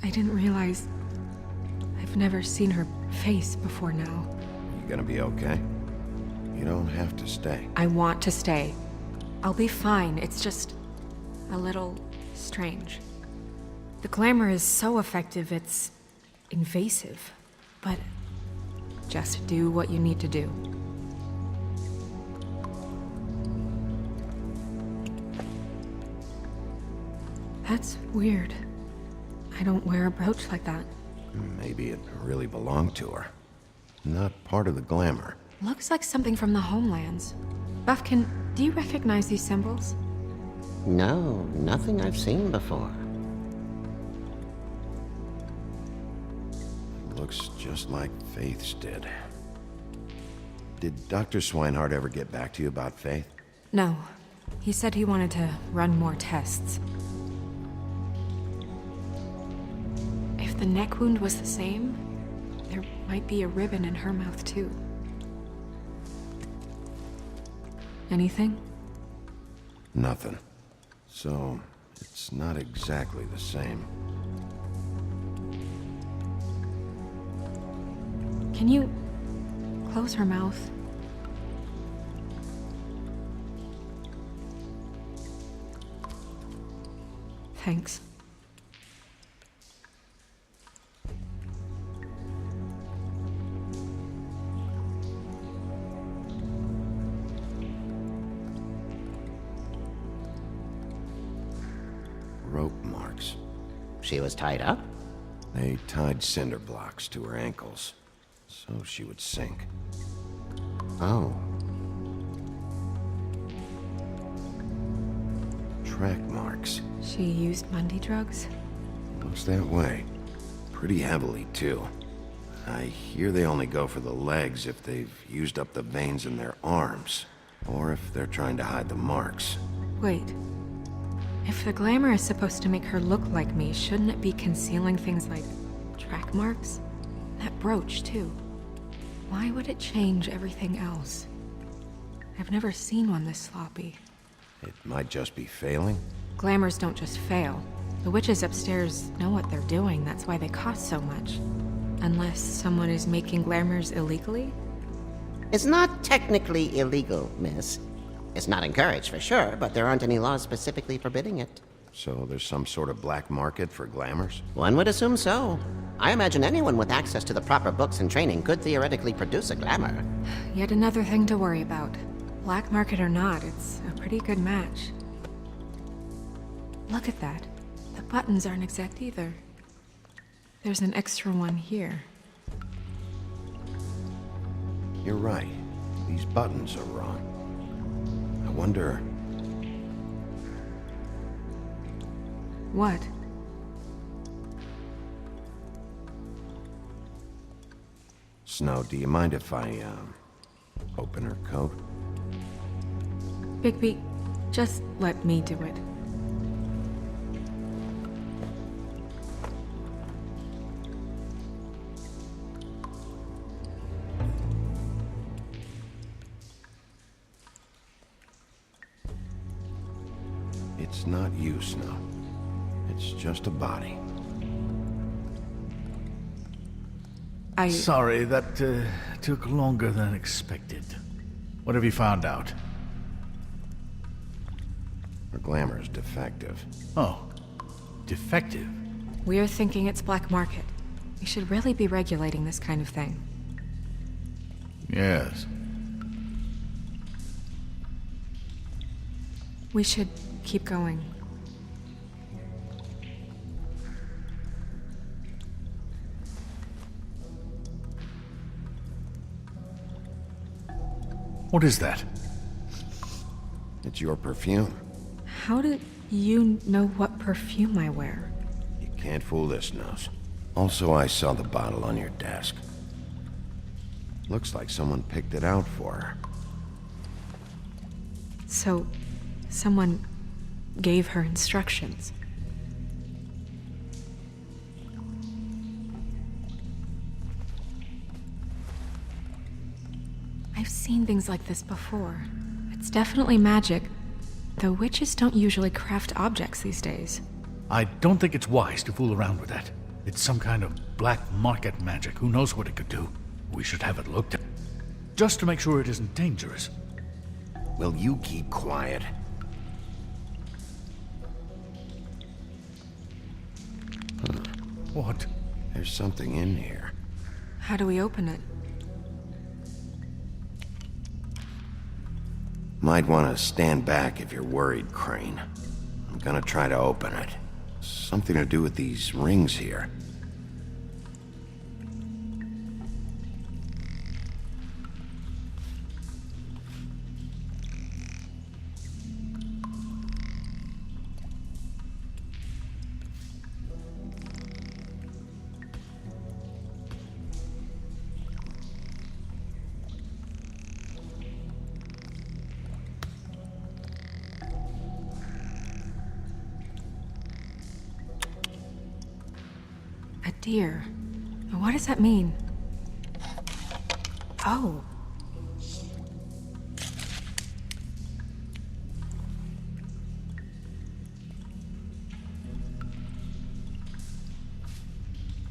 I didn't realize... I've never seen her face before now. You gonna be okay? You don't have to stay. I want to stay. I'll be fine, it's just... a little... strange. The glamour is so effective, it's... invasive. But... just do what you need to do. That's weird. I don't wear a brooch like that. Maybe it really belonged to her. Not part of the glamour. Looks like something from the homelands. Buffkin, do you recognize these symbols? No, nothing I've seen before. Looks just like Faith's did. Did Dr. Swinehart ever get back to you about Faith? No. He said he wanted to run more tests. If the neck wound was the same, there might be a ribbon in her mouth too. Anything? Nothing. So, it's not exactly the same. Can you close her mouth? Thanks. Rope marks. She was tied up? They tied cinder blocks to her ankles, so she would sink. Oh. Track marks. She used Mundy drugs? Looks that way. Pretty heavily, too. I hear they only go for the legs if they've used up the veins in their arms, or if they're trying to hide the marks. Wait. If the glamour is supposed to make her look like me, shouldn't it be concealing things like track marks? That brooch, too. Why would it change everything else? I've never seen one this sloppy. It might just be failing. Glamours don't just fail. The witches upstairs know what they're doing, that's why they cost so much. Unless someone is making glamours illegally? It's not technically illegal, miss. It's not encouraged for sure, but there aren't any laws specifically forbidding it. So there's some sort of black market for glamours? One would assume so. I imagine anyone with access to the proper books and training could theoretically produce a glamour. Yet another thing to worry about. Black market or not, it's a pretty good match. Look at that. The buttons aren't exact either. There's an extra one here. You're right. These buttons are wrong. I wonder... What? Snow, do you mind if I, open her coat? Bigby, just let me do it. It's not you, Snow. It's just a body. Sorry, that took longer than expected. What have you found out? Her glamour's defective. Oh, defective? We're thinking it's black market. We should really be regulating this kind of thing. Yes. We should keep going. What is that? It's your perfume. How did you know what perfume I wear? You can't fool this nose. Also, I saw the bottle on your desk. Looks like someone picked it out for her. So, someone gave her instructions. I've seen things like this before. It's definitely magic, though witches don't usually craft objects these days. I don't think it's wise to fool around with that. It's some kind of black market magic. Who knows what it could do? We should have it looked at. Just to make sure it isn't dangerous. Will you keep quiet? What? There's something in here. How do we open it? Might want to stand back if you're worried, Crane. I'm gonna try to open it. Something to do with these rings here. A deer. What does that mean? Oh.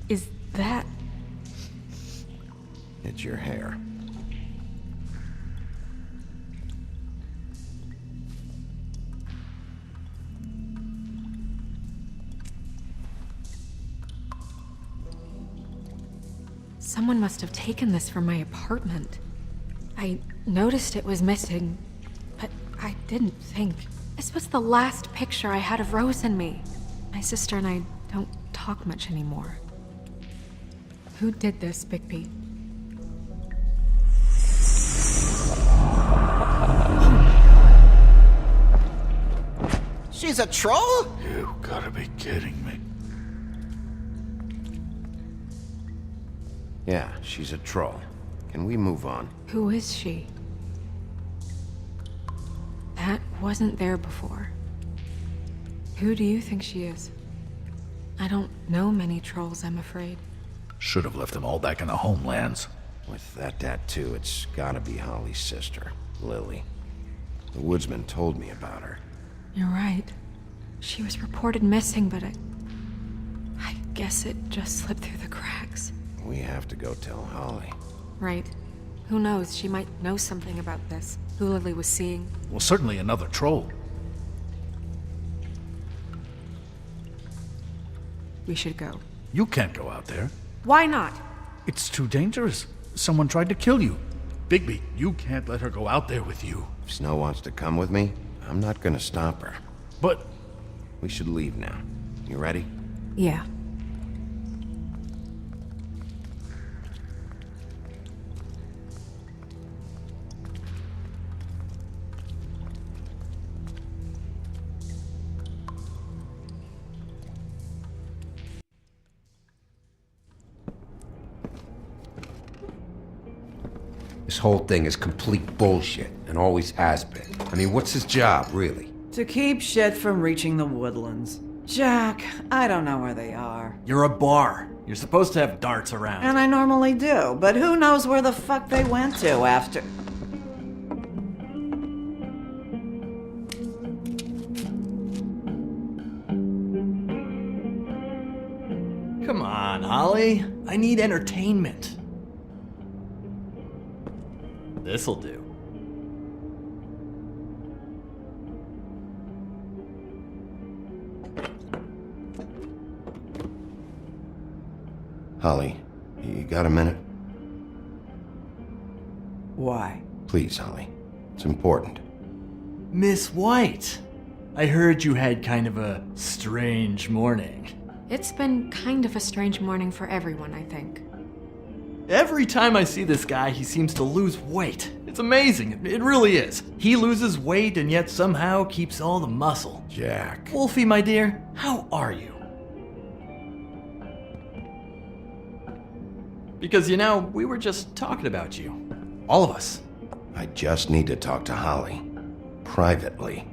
Is that... It's your hair. Someone must have taken this from my apartment. I noticed it was missing, but I didn't think. This was the last picture I had of Rose and me. My sister and I don't talk much anymore. Who did this, Bigby? She's a troll? You gotta be kidding me. Yeah, she's a troll. Can we move on? Who is she? That wasn't there before. Who do you think she is? I don't know many trolls, I'm afraid. Should have left them all back in the homelands. With that tattoo, it's gotta be Holly's sister, Lily. The woodsman told me about her. You're right. She was reported missing, but I guess it just slipped through the cracks. We have to go tell Holly. Right. Who knows, she might know something about this. Who Lily was seeing. Well, certainly another troll. We should go. You can't go out there. Why not? It's too dangerous. Someone tried to kill you. Bigby, you can't let her go out there with you. If Snow wants to come with me, I'm not gonna stop her. But We should leave now. You ready? Yeah. This whole thing is complete bullshit, and always has been. I mean, what's his job, really? To keep shit from reaching the woodlands. Jack, I don't know where they are. You're a bar. You're supposed to have darts around. And I normally do, but who knows where the fuck they went to after. Come on, Holly. I need entertainment. This'll do. Holly, you got a minute? Why? Please, Holly. It's important. Miss White, I heard you had kind of a strange morning. It's been kind of a strange morning for everyone, I think. Every time I see this guy, he seems to lose weight. It's amazing. It really is. He loses weight and yet somehow keeps all the muscle. Jack. Wolfie, my dear, how are you? Because, you know, we were just talking about you. All of us. I just need to talk to Holly. Privately.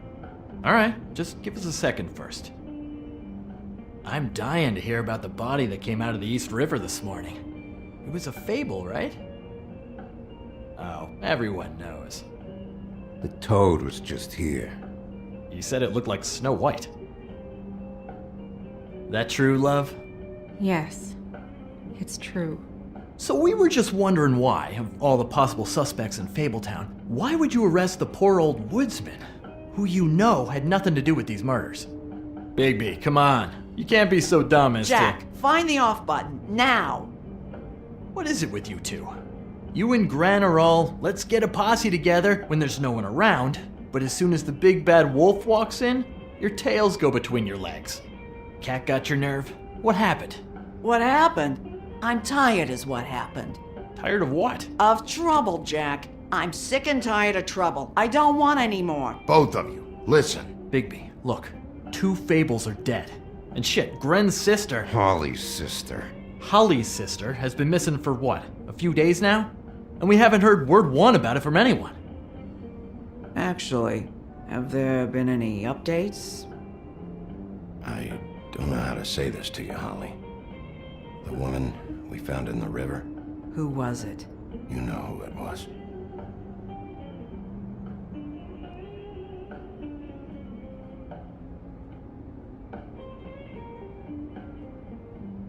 All right, just give us a second first. I'm dying to hear about the body that came out of the East River this morning. It was a fable, right? Oh, everyone knows. The toad was just here. You said it looked like Snow White. That true, love? Yes, it's true. So we were just wondering why, of all the possible suspects in Fabletown, why would you arrest the poor old woodsman, who you know had nothing to do with these murders? Bigby, come on. You can't be so dumb as Jack, to... find the off button, now! What is it with you two? You and Gran are all, let's get a posse together when there's no one around, but as soon as the big bad wolf walks in, your tails go between your legs. Cat got your nerve? What happened? What happened? I'm tired is what happened. Tired of what? Of trouble, Jack. I'm sick and tired of trouble. I don't want any more. Both of you, listen. Bigby, look. 2 Fables are dead. And shit, Gren's sister, Holly's sister. Holly's sister, has been missing for what, a few days now? And we haven't heard word one about it from anyone. Actually, have there been any updates? I don't know how to say this to you, Holly. The woman we found in the river, Who was it? you know who it was.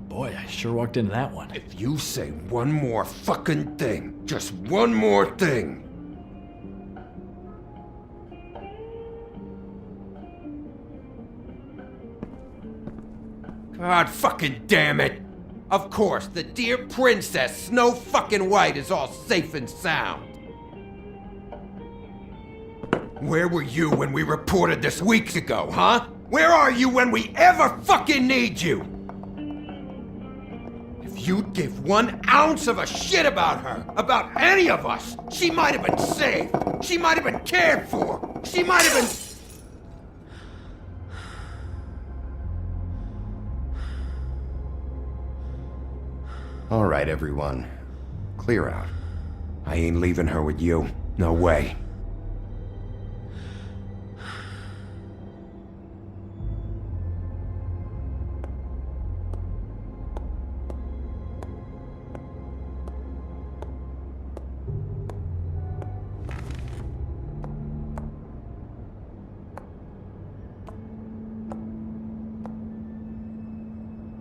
Boy, I sure walked into that one. If you say one more fucking thing, just one more thing. God fucking damn it! Of course, the dear princess, Snow fucking White, is all safe and sound. Where were you when we reported this weeks ago, huh? Where are you when we ever fucking need you? If you'd give 1 ounce of a shit about her, about any of us, she might have been saved. She might have been cared for. She might have been... All right, everyone. Clear out. I ain't leaving her with you. No way.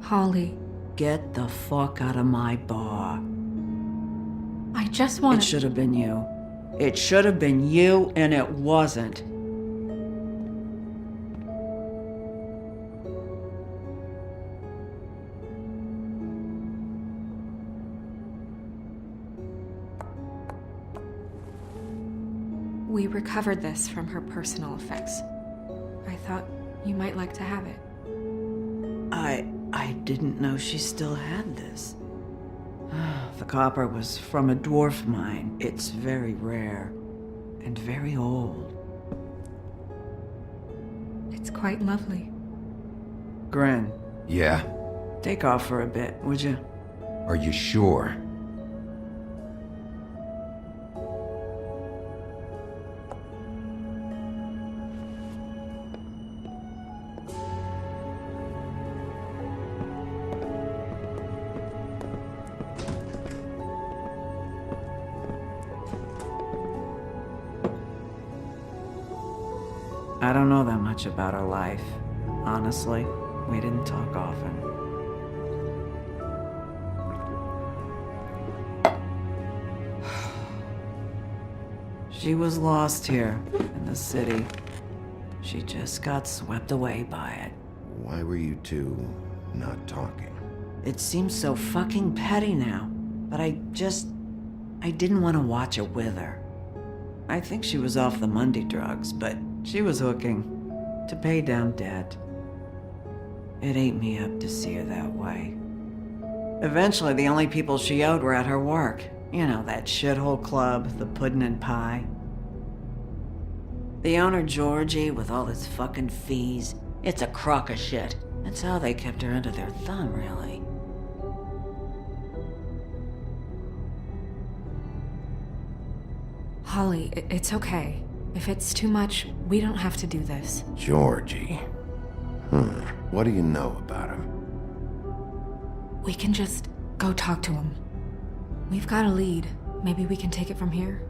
Holly, Get the fuck out of my bar. I just It want should have been you. It should have been you, and it wasn't. We recovered this from her personal effects. I thought you might like to have it. I didn't know she still had this. The copper was from a dwarf mine. It's very rare and very old. It's quite lovely. Gren, Yeah? take off for a bit, would you? Are you sure? I don't know that much about her life. Honestly, we didn't talk often. She was lost here in the city. She just got swept away by it. Why were you two not talking? It seems so fucking petty now, but I didn't want to watch it with her. I think she was off the Monday drugs, but she was hooking to pay down debt. It ate me up to see her that way. Eventually, the only people she owed were at her work. You know, that shithole club, the Puddin' and Pie. The owner, Georgie, with all his fucking fees, it's a crock of shit. That's how they kept her under their thumb, really. Holly, it's okay. If it's too much, we don't have to do this. Georgie. What do you know about him? We can just go talk to him. We've got a lead. Maybe we can take it from here.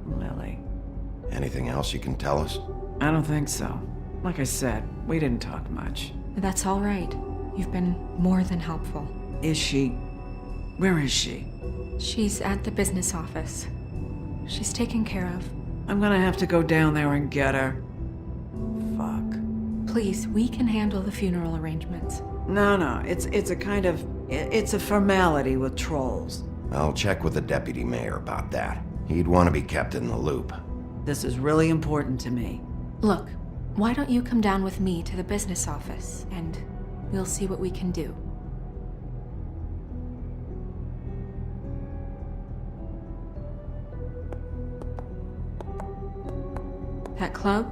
Lily. Anything else you can tell us? I don't think so. Like I said, we didn't talk much. That's all right. You've been more than helpful. Is she... Where is she? She's at the business office. She's taken care of. I'm gonna have to go down there and get her. Fuck. Please, we can handle the funeral arrangements. No, it's a kind of... It's a formality with trolls. I'll check with the deputy mayor about that. He'd want to be kept in the loop. This is really important to me. Look, why don't you come down with me to the business office, and we'll see what we can do. That club?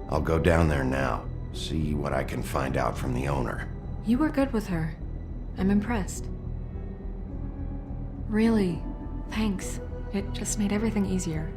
I'll go down there now, see what I can find out from the owner. You were good with her. I'm impressed. Really, thanks. It just made everything easier.